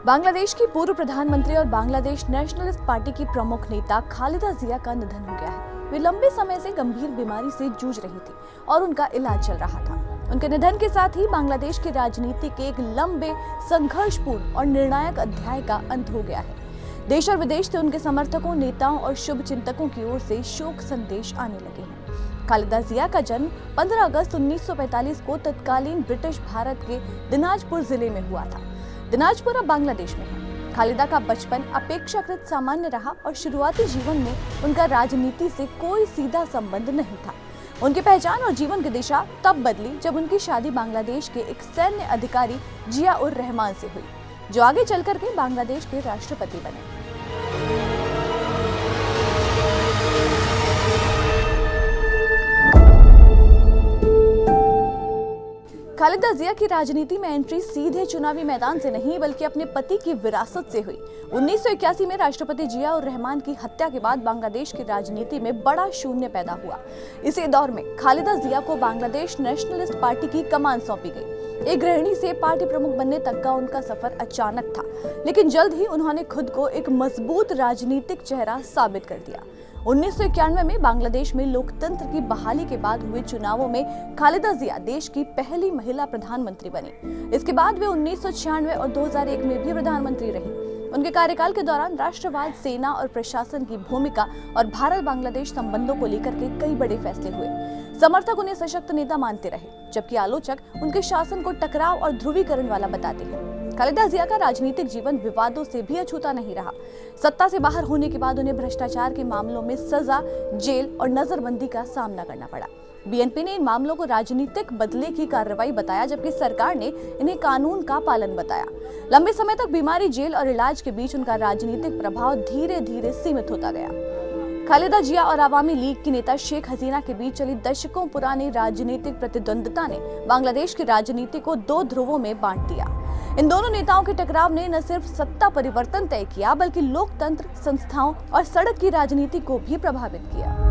बांग्लादेश की पूर्व प्रधानमंत्री और बांग्लादेश नेशनलिस्ट पार्टी की प्रमुख नेता खालिदा जिया का निधन हो गया है। वे लंबे समय से गंभीर बीमारी से जूझ रही थी और उनका इलाज चल रहा था। उनके निधन के साथ ही बांग्लादेश की राजनीति के एक लंबे, संघर्षपूर्ण और निर्णायक अध्याय का अंत हो गया है। देश और विदेश से उनके समर्थकों, नेताओं और शुभ चिंतकों की ओर से शोक संदेश आने लगे हैं। खालिदा जिया का जन्म 15 अगस्त 1945 को तत्कालीन ब्रिटिश भारत के दिनाजपुर जिले में हुआ था। दिनाजपुर अब बांग्लादेश में है। खालिदा का बचपन अपेक्षाकृत सामान्य रहा और शुरुआती जीवन में उनका राजनीति से कोई सीधा संबंध नहीं था। उनकी पहचान और जीवन की दिशा तब बदली जब उनकी शादी बांग्लादेश के एक सैन्य अधिकारी जिया उर रहमान से हुई, जो आगे चलकर के बांग्लादेश के राष्ट्रपति बने। खालिदा जिया की राजनीति में एंट्री सीधे चुनावी मैदान से नहीं बल्कि अपने पति की विरासत से हुई। 1981 में राष्ट्रपति जिया उर रहमान की हत्या के बाद बांग्लादेश की राजनीति में बड़ा शून्य पैदा हुआ। इसी दौर में खालिदा जिया को बांग्लादेश नेशनलिस्ट पार्टी की कमान सौंपी गई। एक गृहिणी से पार्टी प्रमुख बनने तक का उनका सफर अचानक था, लेकिन जल्द ही उन्होंने खुद को एक मजबूत राजनीतिक चेहरा साबित कर दिया। 1991 में बांग्लादेश में लोकतंत्र की बहाली के बाद हुए चुनावों में खालिदा जिया देश की पहली महिला प्रधानमंत्री बनी। इसके बाद वे 1996 और 2001 में भी प्रधानमंत्री रही। उनके कार्यकाल के दौरान राष्ट्रवाद, सेना और प्रशासन की भूमिका और भारत बांग्लादेश संबंधों को लेकर के कई बड़े फैसले हुए। समर्थक उन्हें सशक्त नेता मानते रहे, जबकि आलोचक उनके शासन को टकराव और ध्रुवीकरण वाला बताते हैं। खालिदा जिया का राजनीतिक जीवन विवादों से भी अछूता नहीं रहा। सत्ता से बाहर होने के बाद उन्हें भ्रष्टाचार के मामलों में सजा, जेल और नजरबंदी का सामना करना पड़ा। बीएनपी ने इन मामलों को राजनीतिक बदले की कार्रवाई बताया, जबकि सरकार ने इन्हें कानून का पालन बताया। लंबे समय तक बीमारी, जेल और इलाज के बीच उनका राजनीतिक प्रभाव धीरे धीरे सीमित होता गया। खालिदा जिया और अवामी लीग की नेता शेख हसीना के बीच चली दशकों पुरानी राजनीतिक प्रतिद्वंद्विता ने बांग्लादेश की राजनीति को दो ध्रुवों में बांट दिया। इन दोनों नेताओं के टकराव ने न सिर्फ सत्ता परिवर्तन तय किया, बल्कि लोकतंत्र, संस्थाओं और सड़क की राजनीति को भी प्रभावित किया।